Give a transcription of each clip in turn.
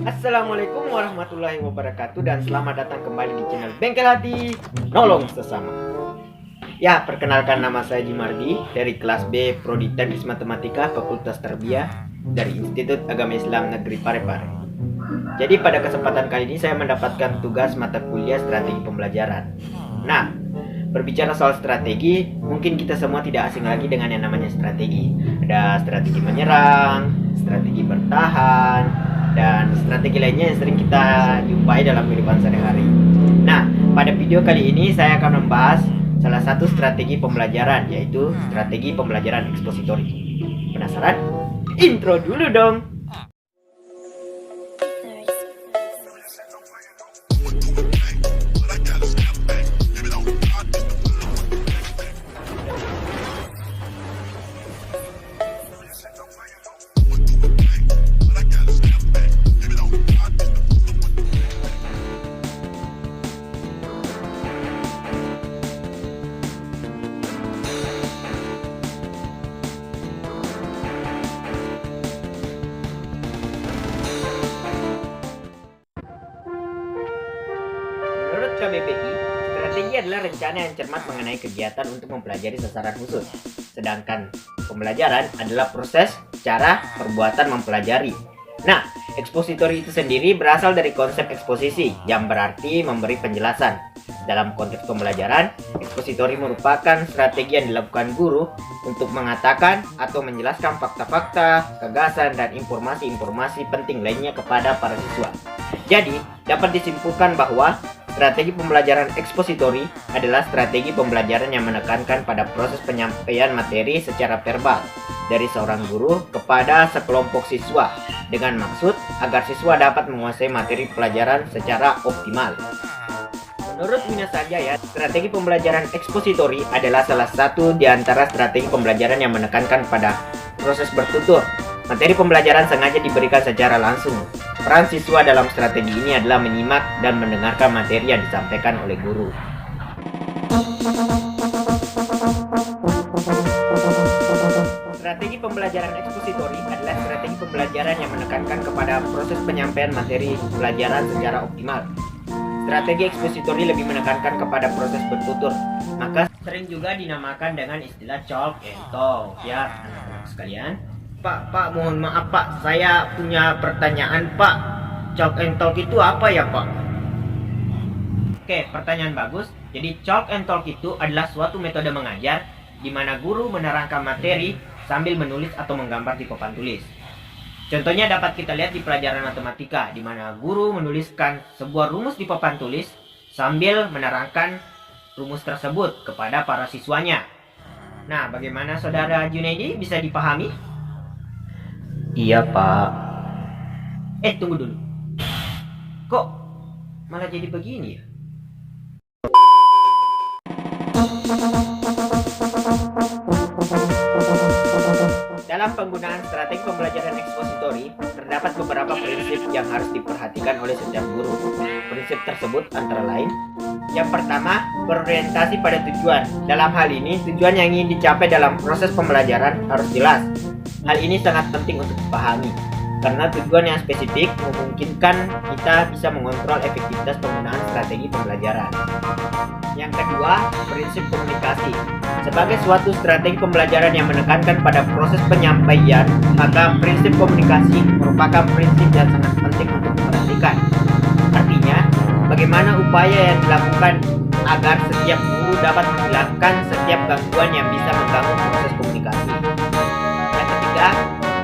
Assalamualaikum warahmatullahi wabarakatuh dan selamat datang kembali di channel Bengkel Hati Nolong Sesama. Ya, perkenalkan nama saya Jimardi dari kelas B Prodi Teknik Matematika Fakultas Tarbiyah dari Institut Agama Islam Negeri Parepare. Jadi pada kesempatan kali ini saya mendapatkan tugas mata kuliah strategi pembelajaran. Nah, berbicara soal strategi, mungkin kita semua tidak asing lagi dengan yang namanya strategi. Ada strategi menyerang, strategi bertahan, dan strategi lainnya yang sering kita jumpai dalam kehidupan sehari-hari. Nah, pada video kali ini saya akan membahas salah satu strategi pembelajaran, yaitu strategi pembelajaran ekspositori. Penasaran? Intro dulu dong! Menurut KBPI, strategi adalah rencana yang cermat mengenai kegiatan untuk mempelajari sasaran khusus. Sedangkan pembelajaran adalah proses, cara, perbuatan mempelajari. Nah, ekspositori itu sendiri berasal dari konsep eksposisi, yang berarti memberi penjelasan. Dalam konteks pembelajaran, ekspositori merupakan strategi yang dilakukan guru untuk mengatakan atau menjelaskan fakta-fakta, gagasan, dan informasi-informasi penting lainnya kepada para siswa. Jadi, dapat disimpulkan bahwa strategi pembelajaran ekspositori adalah strategi pembelajaran yang menekankan pada proses penyampaian materi secara verbal dari seorang guru kepada sekelompok siswa dengan maksud agar siswa dapat menguasai materi pelajaran secara optimal. Menurut Mina Sanjaya, strategi pembelajaran ekspositori adalah salah satu di antara strategi pembelajaran yang menekankan pada proses bertutur. Materi pembelajaran sengaja diberikan secara langsung. Peran siswa dalam strategi ini adalah menyimak dan mendengarkan materi yang disampaikan oleh guru. Strategi pembelajaran ekspositori adalah strategi pembelajaran yang menekankan kepada proses penyampaian materi pelajaran secara optimal. Strategi ekspositori lebih menekankan kepada proses bertutur, maka sering juga dinamakan dengan istilah chalk and talk, ya anak-anak sekalian. Pak, mohon maaf Pak, saya punya pertanyaan Pak. Chalk and talk itu apa ya Pak? Oke, pertanyaan bagus. Jadi chalk and talk itu adalah suatu metode mengajar di mana guru menerangkan materi sambil menulis atau menggambar di papan tulis. Contohnya dapat kita lihat di pelajaran matematika, di mana guru menuliskan sebuah rumus di papan tulis sambil menerangkan rumus tersebut kepada para siswanya. Nah, bagaimana saudara Junaidi, bisa dipahami? Iya, Pak. Tunggu dulu. Kok malah jadi begini ya? Dalam penggunaan strategi pembelajaran ekspositori, terdapat beberapa prinsip yang harus diperhatikan oleh setiap guru. Prinsip tersebut antara lain, yang pertama, berorientasi pada tujuan. Dalam hal ini, tujuan yang ingin dicapai dalam proses pembelajaran harus jelas. Hal ini sangat penting untuk dipahami, karena tujuan yang spesifik memungkinkan kita bisa mengontrol efektivitas penggunaan strategi pembelajaran. Yang kedua, prinsip komunikasi. Sebagai suatu strategi pembelajaran yang menekankan pada proses penyampaian, maka prinsip komunikasi merupakan prinsip yang sangat penting untuk diperhatikan. Artinya, bagaimana upaya yang dilakukan agar setiap guru dapat menghilangkan setiap gangguan yang bisa mengganggu proses komunikasi. Yang ketiga,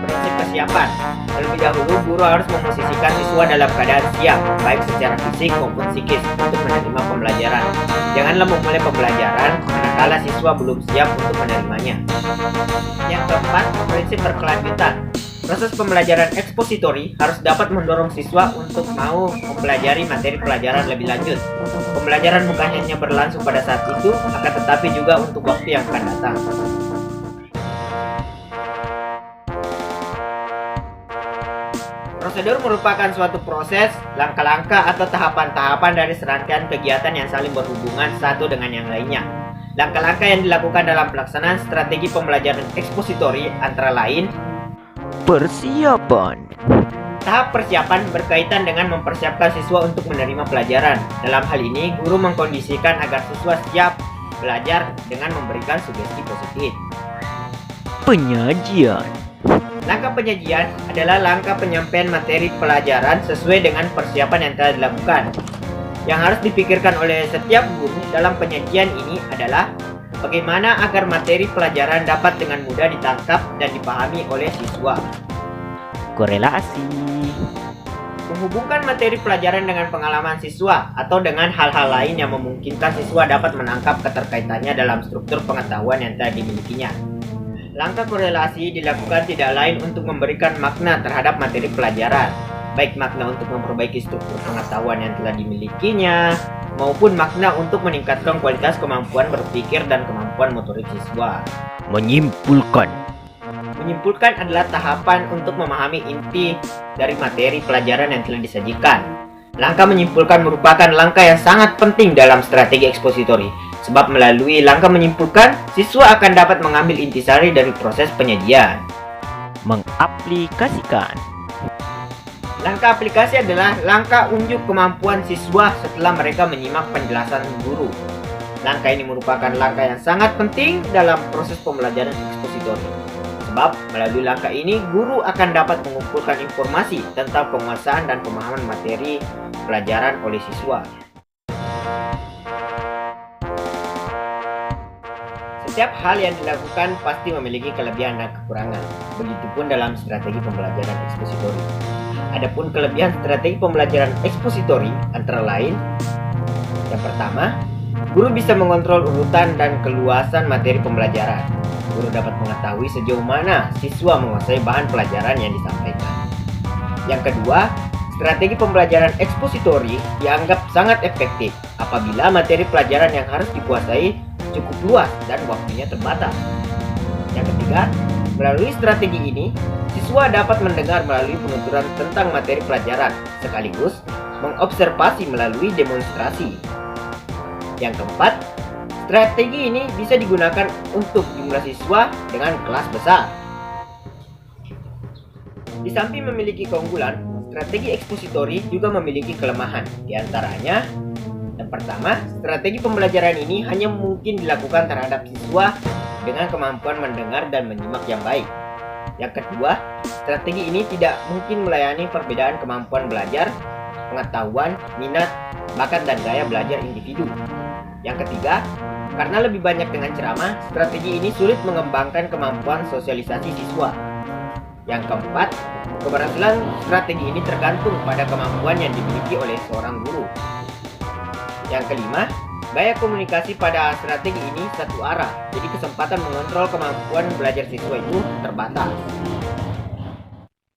prinsip kesiapan. Terlebih dahulu, guru harus memposisikan siswa dalam keadaan siap, baik secara fisik maupun psikis, untuk menerima pembelajaran. Janganlah memulai pembelajaran manakala siswa belum siap untuk menerimanya. Yang keempat, prinsip berkelanjutan. Proses pembelajaran ekspositori harus dapat mendorong siswa untuk mau mempelajari materi pelajaran lebih lanjut. Pembelajaran bukan hanya berlangsung pada saat itu, akan tetapi juga untuk waktu yang akan datang. Prosedur merupakan suatu proses, langkah-langkah atau tahapan-tahapan dari serangkaian kegiatan yang saling berhubungan satu dengan yang lainnya. Langkah-langkah yang dilakukan dalam pelaksanaan strategi pembelajaran ekspositori antara lain persiapan, Tahap persiapan berkaitan dengan mempersiapkan siswa untuk menerima pelajaran. Dalam hal ini, guru mengkondisikan agar siswa siap belajar dengan memberikan sugesti positif. Penyajian. Langkah penyajian adalah langkah penyampaian materi pelajaran sesuai dengan persiapan yang telah dilakukan. Yang harus dipikirkan oleh setiap guru dalam penyajian ini adalah bagaimana agar materi pelajaran dapat dengan mudah ditangkap dan dipahami oleh siswa. Korelasi. Menghubungkan materi pelajaran dengan pengalaman siswa atau dengan hal-hal lain yang memungkinkan siswa dapat menangkap keterkaitannya dalam struktur pengetahuan yang telah dimilikinya. Langkah korelasi dilakukan tidak lain untuk memberikan makna terhadap materi pelajaran, baik makna untuk memperbaiki struktur pengetahuan yang telah dimilikinya, maupun makna untuk meningkatkan kualitas kemampuan berpikir dan kemampuan motorik siswa. Menyimpulkan. Menyimpulkan adalah tahapan untuk memahami inti dari materi pelajaran yang telah disajikan. Langkah menyimpulkan merupakan langkah yang sangat penting dalam strategi ekspositori, sebab melalui langkah menyimpulkan, siswa akan dapat mengambil intisari dari proses penyajian. Mengaplikasikan. Langkah aplikasi adalah langkah unjuk kemampuan siswa setelah mereka menyimak penjelasan guru. Langkah ini merupakan langkah yang sangat penting dalam proses pembelajaran ekspositori. Sebab melalui langkah ini, guru akan dapat mengumpulkan informasi tentang penguasaan dan pemahaman materi pelajaran oleh siswa. Setiap hal yang dilakukan pasti memiliki kelebihan dan kekurangan. Begitupun dalam strategi pembelajaran ekspositori. Adapun kelebihan strategi pembelajaran ekspositori antara lain, yang pertama, guru bisa mengontrol urutan dan keluasan materi pembelajaran. Guru dapat mengetahui sejauh mana siswa menguasai bahan pelajaran yang disampaikan. Yang kedua, strategi pembelajaran ekspositori dianggap sangat efektif apabila materi pelajaran yang harus dikuasai cukup luas dan waktunya terbatas. Yang ketiga, melalui strategi ini, siswa dapat mendengar melalui penuturan tentang materi pelajaran, sekaligus mengobservasi melalui demonstrasi. Yang keempat, strategi ini bisa digunakan untuk jumlah siswa dengan kelas besar. Di samping memiliki keunggulan, strategi ekspositori juga memiliki kelemahan. Di antaranya, yang pertama, strategi pembelajaran ini hanya mungkin dilakukan terhadap siswa dengan kemampuan mendengar dan menyimak yang baik. Yang kedua, strategi ini tidak mungkin melayani perbedaan kemampuan belajar, pengetahuan, minat, bakat, dan gaya belajar individu. Yang ketiga, karena lebih banyak dengan ceramah, strategi ini sulit mengembangkan kemampuan sosialisasi siswa. Yang keempat, keberhasilan strategi ini tergantung pada kemampuan yang dimiliki oleh seorang guru. Yang kelima, gaya komunikasi pada strategi ini satu arah, jadi kesempatan mengontrol kemampuan belajar siswa itu terbatas.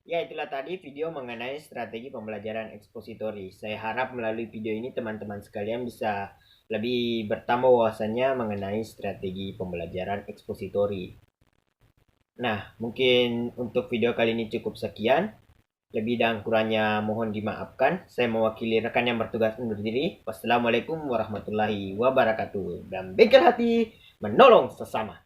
Ya, itulah tadi video mengenai strategi pembelajaran ekspositori. Saya harap melalui video ini teman-teman sekalian bisa lebih bertambah wawasannya mengenai strategi pembelajaran ekspositori. Nah, mungkin untuk video kali ini cukup sekian. Lebih dan kurangnya mohon dimaafkan. Saya mewakili rekan yang bertugas undur diri. Wassalamualaikum warahmatullahi wabarakatuh. Dan bengkel hati menolong sesama.